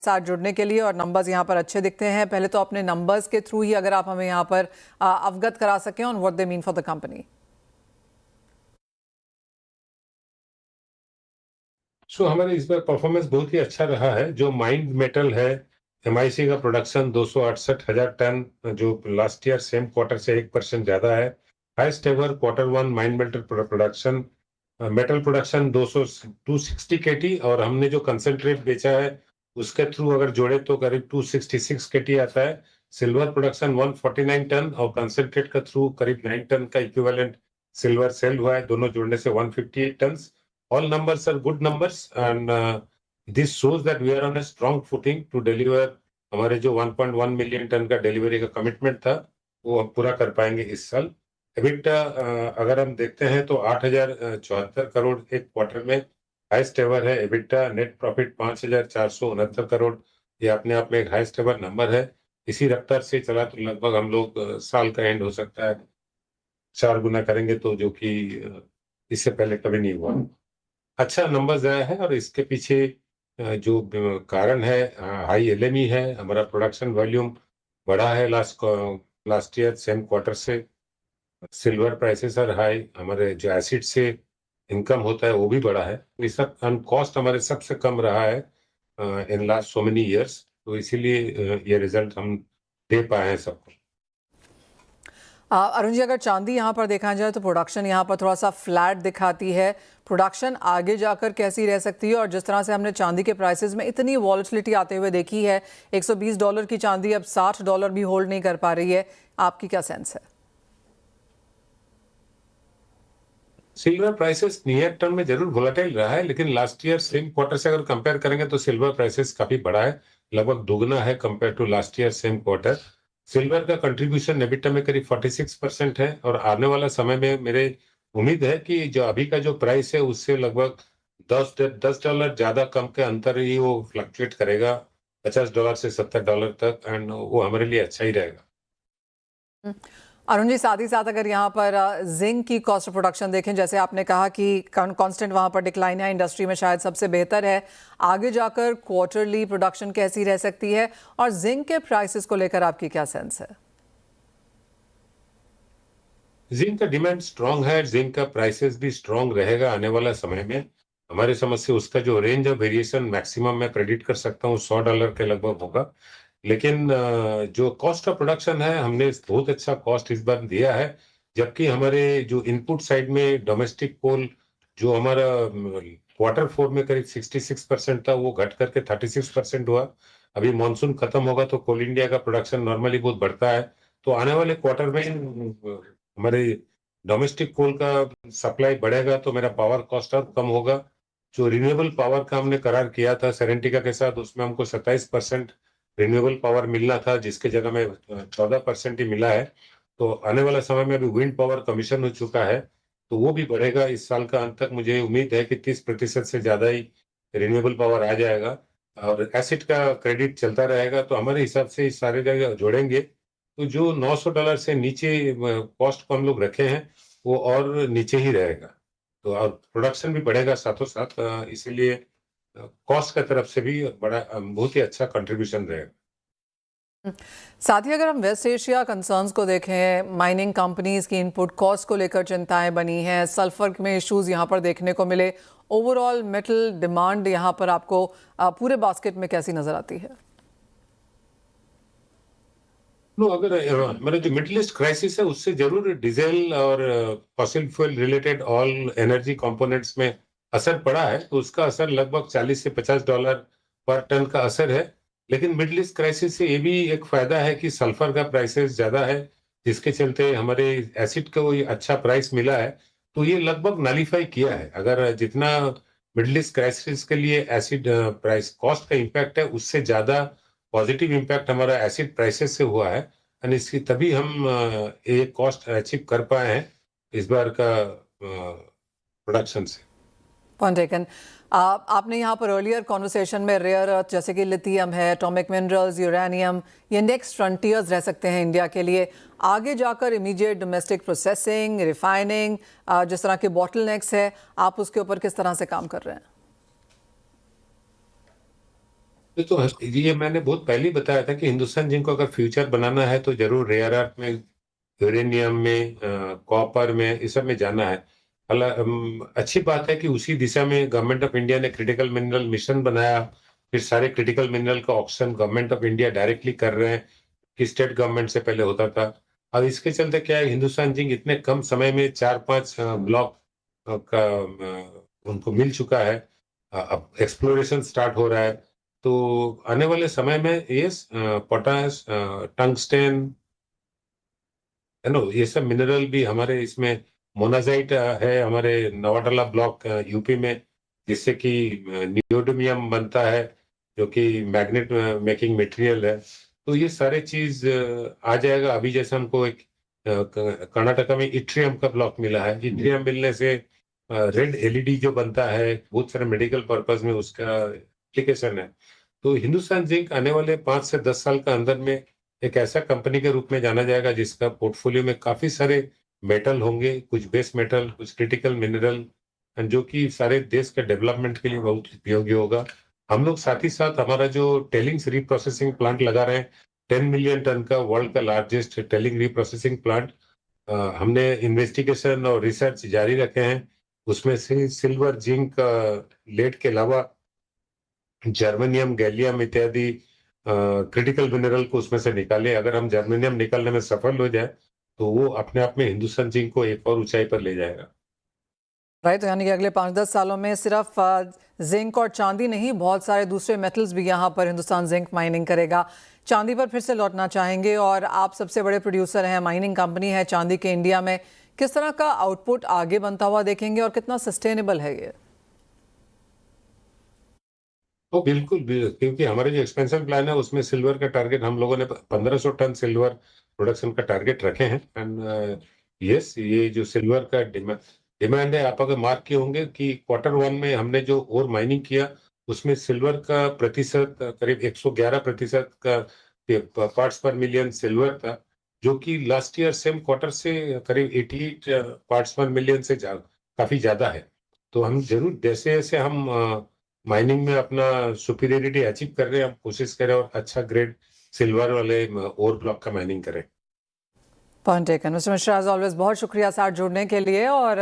साथ जुड़ने के लिए। और नंबर्स यहाँ पर अच्छे दिखते हैं। पहले तो अपने नंबर्स के थ्रू ही अगर आप हमें यहाँ पर अवगत करा सकें on what they mean for the company. हमारे इस बार परफॉर्मेंस बहुत ही अच्छा रहा है। जो माइंड मेटल है, एमआईसी का प्रोडक्शन 268,000 टन, जो लास्ट ईयर सेम क्वार्टर से 1% ज्यादा है। Highest ever quarter one mind metal production, metal production 260 केटी, और हमने जो कंसंट्रेट बेचा है उसके थ्रू अगर जोड़े तो करीब 266 केटी आता है। सिल्वर प्रोडक्शन 149 टन और कंसंट्रेट का थ्रू करीब 9 टन का इक्विवेलेंट सिल्वर सेल हुआ है। दोनों जोड़ने से 158 ton. All numbers are good numbers, and this shows that we are on a strong footing to deliver हमारे जो 1.1 मिलियन टन का डिलीवरी का कमिटमेंट था वो हम पूरा कर पाएंगे इस साल। EBITDA अगर हम देखते हैं तो 8,074 करोड़ एक क्वार्टर में हाईएस्ट एवर है। EBITDA नेट प्रॉफिट 5,469 करोड़, ये अपने आप में एक हाईएस्ट एवर नंबर है। इसी रफ्तार से चला तो लगभग हम लोग साल का एंड हो सकता है 4 गुना करेंगे, तो जो कि इससे पहले कभी नहीं हुआ। अच्छा नंबर्स आया है, और इसके पीछे जो कारण है हाई एलएमई है। हमारा प्रोडक्शन वॉल्यूम बढ़ा है लास्ट ईयर सेम क्वार्टर से। सिल्वर प्राइसेस आर हाई, हमारे जो एसिड से इनकम होता है वो भी बढ़ा है। ये सब कॉस्ट हमारे सबसे कम रहा है in last so many years, तो इसीलिए ये रिजल्ट हम दे पाए हैं सबको। अरुण जी, अगर चांदी यहाँ पर देखा जाए तो प्रोडक्शन यहाँ पर थोड़ा सा फ्लैट दिखाती है। प्रोडक्शन आगे जाकर कैसी रह सकती है? और जिस तरह से हमने चांदी के प्राइसेस में इतनी वॉलेटिलिटी आते हुए देखी है, $120 की चांदी अब $60 भी होल्ड नहीं कर पा रही है, आपकी क्या सेंस है? सिल्वर प्राइसेस नियर टर्म में जरूर वोलेटाइल रहा है, लेकिन लास्ट ईयर सेम क्वार्टर से अगर कंपेयर करेंगे तो सिल्वर प्राइसेस काफी बढ़ा है, लगभग दोगुना है compare to last year same quarter. Silver का कंट्रीब्यूशन एबिटा में करीब 46% है, और आने वाला समय में मेरे उम्मीद है कि जो अभी का जो प्राइस है उससे लगभग $10 ज्यादा कम के अंतर ही वो फ्लक्चुएट करेगा, $50 से $70 तक, एंड वो हमारे लिए अच्छा ही रहेगा। अरुण जी, साथ ही साथ अगर यहाँ पर जिंक की कॉस्ट ऑफ प्रोडक्शन देखें, जैसे आपने कहा कि कांस्टेंट वहाँ पर डिक्लाइन है, इंडस्ट्री में शायद सबसे बेहतर है, आगे जाकर क्वार्टरली प्रोडक्शन कैसी रह सकती है और जिंक के प्राइसेस को लेकर आपकी क्या सेंस है? जिंक का डिमांड स्ट्रांग है, जिंक का प्राइसेस भी स्ट्रांग रहेगा आने वाला समय में। हमारे समझ से उसका जो रेंज ऑफ वेरिएशन मैक्सिमम मैं प्रेडिक्ट कर सकता हूँ $100 के लगभग होगा। लेकिन जो कॉस्ट ऑफ प्रोडक्शन है, हमने बहुत अच्छा कॉस्ट इस बार दिया है, जबकि हमारे जो इनपुट साइड में डोमेस्टिक कोल जो हमारा क्वार्टर फोर में करीब 66% था वो घट करके 36% हुआ। अभी मानसून खत्म होगा तो कोल इंडिया का प्रोडक्शन नॉर्मली बहुत बढ़ता है, तो आने वाले क्वार्टर में हमारे डोमेस्टिक कोल का सप्लाई बढ़ेगा तो मेरा पावर कॉस्ट और कम होगा। जो रिन्यूएबल पावर का हमने करार किया था सेरेंटिका के साथ, उसमें हमको 27% रिन्यूएबल पावर मिलना था, जिसके जगह में 14% ही मिला है। तो आने वाला समय में अभी विंड पावर कमीशन हो चुका है, तो वो भी बढ़ेगा। इस साल का अंत तक मुझे उम्मीद है कि 30% से ज्यादा ही रिन्यूएबल पावर आ जाएगा, और एसिड का क्रेडिट चलता रहेगा। तो हमारे हिसाब से इस सारे जगह जोड़ेंगे तो जो $900 से नीचे कॉस्ट को हम लोग रखे हैं वो और नीचे ही रहेगा, तो और प्रोडक्शन भी बढ़ेगा साथों साथ, इसीलिए कॉस्ट का तरफ से भी बड़ा बहुत ही अच्छा कंट्रीब्यूशन रहेगा। साथ ही अगर हम वेस्ट एशिया कंसर्न्स को देखें, माइनिंग कंपनीज की इनपुट कॉस्ट को लेकर चिंताएं बनी हैं, सल्फर में इश्यूज यहाँ पर देखने को मिले, ओवरऑल मेटल डिमांड यहाँ पर आपको पूरे बास्केट में कैसी नजर आती है? नो, अगर मेरा जो मिडिल ईस्ट क्राइसिस है उससे जरूर डीजल और fossil fuel related all energy components में असर पड़ा है, तो उसका असर लगभग $40 से $50 पर टन का असर है। लेकिन मिडिल ईस्ट क्राइसिस से ये भी एक फायदा है कि सल्फर का प्राइसेस ज्यादा है, जिसके चलते हमारे एसिड को ये अच्छा प्राइस मिला है, तो ये लगभग नलीफाई किया है। अगर जितना मिडिल ईस्ट क्राइसिस के लिए एसिड प्राइस कॉस्ट का इम्पैक्ट है, उससे ज्यादा पॉजिटिव इम्पैक्ट हमारा एसिड प्राइसेस से हुआ है, और इसकी तभी हम ये कॉस्ट अचीव कर पाए हैं इस बार का प्रोडक्शन से। Point taken. आपने यहाँ पर अर्लियर कॉन्वर्सेशन में रेयर अर्थ जैसे कि लिथियम है, एटॉमिक मिनरल्स, यूरेनियम, ये नेक्स्ट फ्रंटियर्स रह सकते हैं इंडिया के लिए। आगे जाकर इमीडिएट डोमेस्टिक प्रोसेसिंग, रिफाइनिंग, जिस तरह के बॉटलनेक्स है, आप उसके ऊपर किस तरह से काम कर रहे हैं? तो ये मैंने बहुत पहले ही बताया था कि हिंदुस्तान जिंक को अगर फ्यूचर बनाना है तो जरूर रेयर अर्थ में, यूरेनियम में, कॉपर में, इस सब में जाना है। अच्छी बात है कि उसी दिशा में गवर्नमेंट ऑफ इंडिया ने क्रिटिकल मिनरल मिशन बनाया। फिर सारे क्रिटिकल मिनरल का auction government of India directly कर रहे हैं, कि स्टेट गवर्नमेंट से पहले होता था। अब इसके चलते क्या है, हिंदुस्तान जिंक इतने कम समय में 4-5 ब्लॉक का उनको मिल चुका है। अब एक्सप्लोरेशन स्टार्ट हो रहा है। तो आने वाले समय में ये पोटाश, टंगस्टेन, है ना, ये सब मिनरल भी हमारे इसमें, मोनाजाइट है हमारे नवाडला ब्लॉक यूपी में, जिससे कि नियोडिमियम बनता है, जो कि मैग्नेट मेकिंग मटेरियल है। तो ये सारे चीज आ जाएगा। अभी जैसे हमको एक कर्नाटका में इट्रियम का ब्लॉक मिला है। इट्रियम मिलने से रेड एलईडी जो बनता है, बहुत सारे मेडिकल पर्पज में उसका एप्लीकेशन है। तो हिंदुस्तान जिंक आने वाले 5 से 10 साल का अंदर में एक ऐसा कंपनी के रूप में जाना जाएगा जिसका पोर्टफोलियो में काफी सारे मेटल होंगे, कुछ बेस मेटल, कुछ क्रिटिकल मिनरल, जो कि सारे देश के डेवलपमेंट के लिए बहुत उपयोगी होगा। हम लोग साथ ही साथ हमारा जो टेलिंग्स रिप्रोसेसिंग प्लांट लगा रहे हैं, 10 मिलियन टन का वर्ल्ड का लार्जेस्ट टेलिंग रिप्रोसेसिंग प्लांट, हमने इन्वेस्टिगेशन और रिसर्च जारी रखे हैं। उसमें से सिल्वर, जिंक, लेड के अलावा जर्मेनियम, गैलियम इत्यादि क्रिटिकल मिनरल को उसमें से निकाले। अगर हम जर्मेनियम निकालने में सफल हो जाए तो वो अपने आप में हिंदुस्तान जिंक को एक और ऊंचाई पर ले जाएगा। राइट, तो यानी कि अगले 5-10 सालों में सिर्फ जिंक और चांदी नहीं, बहुत सारे दूसरे मेटल्स भी यहाँ पर हिंदुस्तान जिंक माइनिंग करेगा। चांदी पर फिर से लौटना चाहेंगे, और आप सबसे बड़े प्रोड्यूसर हैं, माइनिंग कंपनी है चांदी के इंडिया में। किस तरह का आउटपुट आगे बनता हुआ देखेंगे और कितना सस्टेनेबल है ये? तो बिल्कुल क्योंकि हमारे जो एक्सपेंशन प्लान है उसमें सिल्वर का टारगेट, हम लोगों ने 1500 टन सिल्वर प्रोडक्शन का टारगेट रखे हैं। एंड यस, ये जो सिल्वर का डिमांड है, आप अगर मार्क किए होंगे कि Q1 में हमने जो और माइनिंग किया, उसमें सिल्वर का प्रतिशत करीब 111% का पार्ट्स पर मिलियन सिल्वर था, जो कि लास्ट ईयर सेम क्वार्टर से करीब 88 पार्ट्स पर मिलियन से काफी ज्यादा है। तो हम जरूर जैसे जैसे हम माइनिंग में अपना सुपीरियरिटी अचीव कर रहे हैं, हम कोशिश करें और अच्छा ग्रेड सिल्वर वाले ओर ब्लॉक का माइनिंग करें। Point taken mister Mishra, as always बहुत शुक्रिया साथ जुड़ने के लिए। और